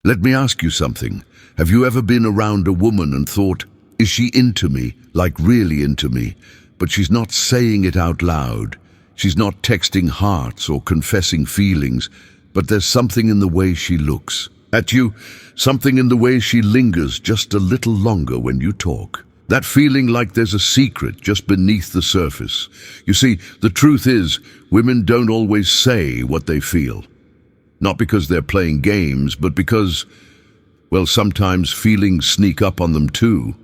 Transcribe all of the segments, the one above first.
Let me ask you something. Have you ever been around a woman and thought, is she into me, like really into me? But she's not saying it out loud. She's not texting hearts or confessing feelings, but there's something in the way she looks at you, something in the way she lingers just a little longer when you talk. That feeling like there's a secret just beneath the surface. You see, the truth is, women don't always say what they feel. Not because they're playing games, but because, well, sometimes feelings sneak up on them too.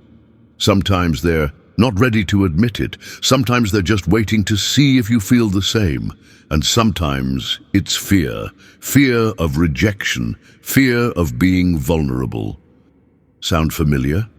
Sometimes they're not ready to admit it. Sometimes they're just waiting to see if you feel the same. And sometimes it's fear. Fear of rejection. Fear of being vulnerable. Sound familiar?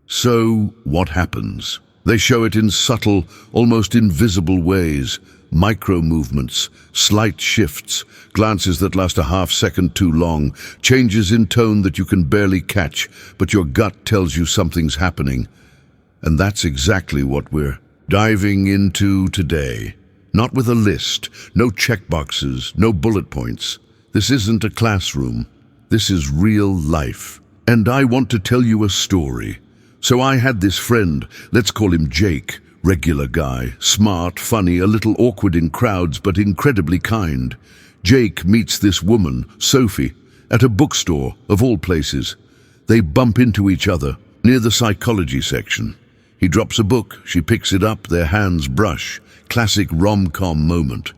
So, what happens? They show it in subtle, almost invisible ways. Micro movements, slight shifts, glances that last a half second too long, changes in tone that you can barely catch, but your gut tells you something's happening. And that's exactly what we're diving into today. Not with a list, no checkboxes, no bullet points. This isn't a classroom. This is real life. And I want to tell you a story. So I had this friend, let's call him Jake. Regular guy, smart, funny, a little awkward in crowds, but incredibly kind. Jake meets this woman, Sophie, at a bookstore, of all places. They bump into each other, near the psychology section. He drops a book, she picks it up, their hands brush. Classic rom-com moment.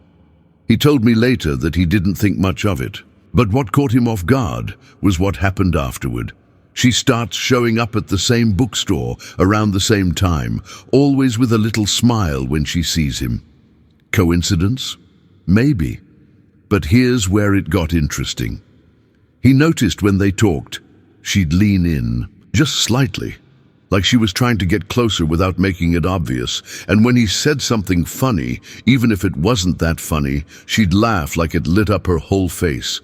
He told me later that he didn't think much of it. But what caught him off guard was what happened afterward. She starts showing up at the same bookstore around the same time, always with a little smile when she sees him. Coincidence? Maybe. But here's where it got interesting. He noticed when they talked, she'd lean in, just slightly, like she was trying to get closer without making it obvious. And when he said something funny, even if it wasn't that funny, she'd laugh like it lit up her whole face.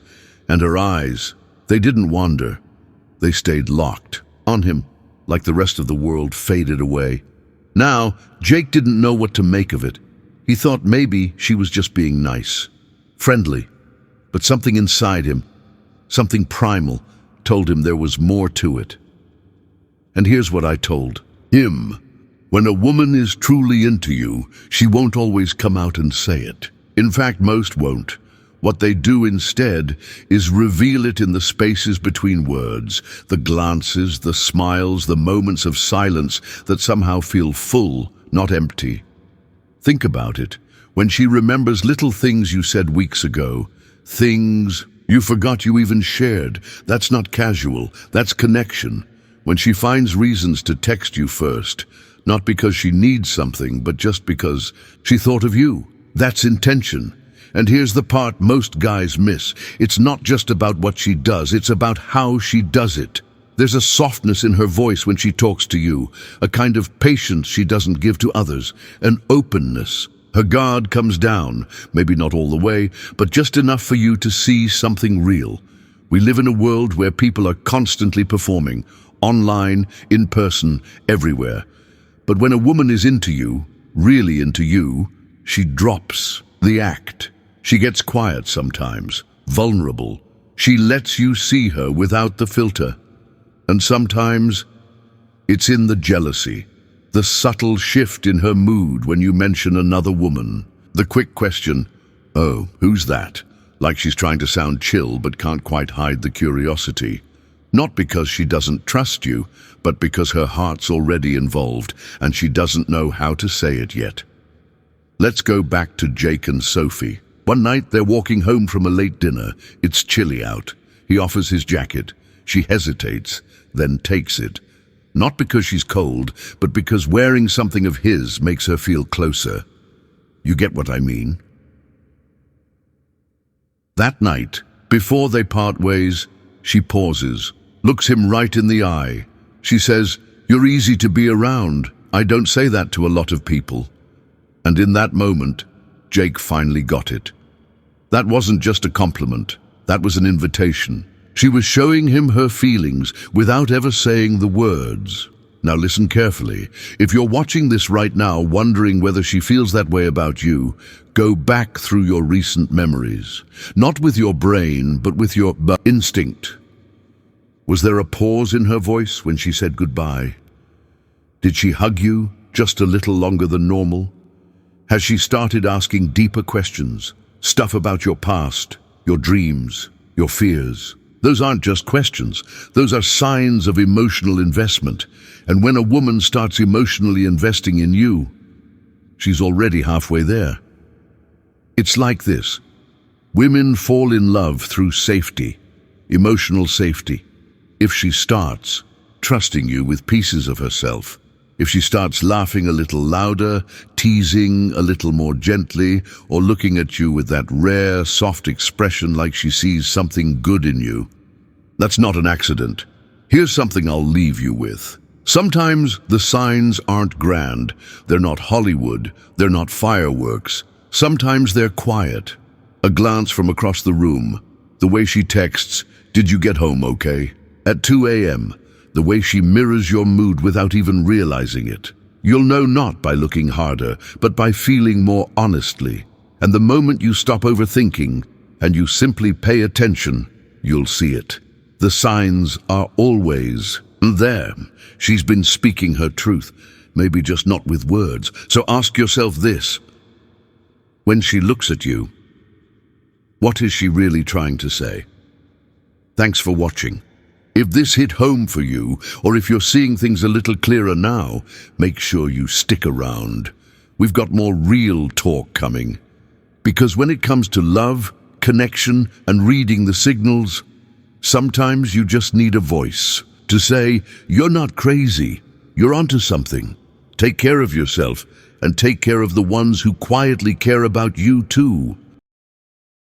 And her eyes, they didn't wander. They stayed locked on him, like the rest of the world faded away. Now, Jake didn't know what to make of it. He thought maybe she was just being nice, friendly. But something inside him, something primal, told him there was more to it. And here's what I told him. When a woman is truly into you, she won't always come out and say it. In fact, most won't. What they do instead is reveal it in the spaces between words, the glances, the smiles, the moments of silence that somehow feel full, not empty. Think about it. When she remembers little things you said weeks ago, things you forgot you even shared, that's not casual, that's connection. When she finds reasons to text you first, not because she needs something, but just because she thought of you, that's intention. And here's the part most guys miss. It's not just about what she does, it's about how she does it. There's a softness in her voice when she talks to you, a kind of patience she doesn't give to others, an openness. Her guard comes down, maybe not all the way, but just enough for you to see something real. We live in a world where people are constantly performing, online, in person, everywhere. But when a woman is into you, really into you, she drops the act. She gets quiet sometimes, vulnerable. She lets you see her without the filter. And sometimes it's in the jealousy, the subtle shift in her mood when you mention another woman. The quick question, oh, who's that? Like she's trying to sound chill but can't quite hide the curiosity. Not because she doesn't trust you, but because her heart's already involved and she doesn't know how to say it yet. Let's go back to Jake and Sophie. One night they're walking home from a late dinner. It's chilly out. He offers his jacket. She hesitates, then takes it. Not because she's cold, but because wearing something of his makes her feel closer. You get what I mean? That night, before they part ways, she pauses, looks him right in the eye. She says, "You're easy to be around. I don't say that to a lot of people." And in that moment, Jake finally got it. That wasn't just a compliment. That was an invitation. She was showing him her feelings without ever saying the words. Now listen carefully. If you're watching this right now, wondering whether she feels that way about you, go back through your recent memories. Not with your brain, but with your instinct. Was there a pause in her voice when she said goodbye? Did she hug you just a little longer than normal? Has she started asking deeper questions? Stuff about your past, your dreams, your fears? Those aren't just questions. Those are signs of emotional investment. And when a woman starts emotionally investing in you, she's already halfway there. It's like this. Women fall in love through safety, emotional safety. If she starts trusting you with pieces of herself, if she starts laughing a little louder, teasing a little more gently, or looking at you with that rare, soft expression like she sees something good in you, that's not an accident. Here's something I'll leave you with. Sometimes the signs aren't grand. They're not Hollywood. They're not fireworks. Sometimes they're quiet. A glance from across the room. The way she texts, "Did you get home okay?" At 2 a.m., the way she mirrors your mood without even realizing it. You'll know not by looking harder, but by feeling more honestly. And the moment you stop overthinking and you simply pay attention, you'll see it. The signs are always there. She's been speaking her truth, maybe just not with words. So ask yourself this. When she looks at you, what is she really trying to say? Thanks for watching. If this hit home for you, or if you're seeing things a little clearer now, make sure you stick around. We've got more real talk coming. Because when it comes to love, connection, and reading the signals, sometimes you just need a voice to say, "You're not crazy, you're onto something." Take care of yourself, and take care of the ones who quietly care about you too.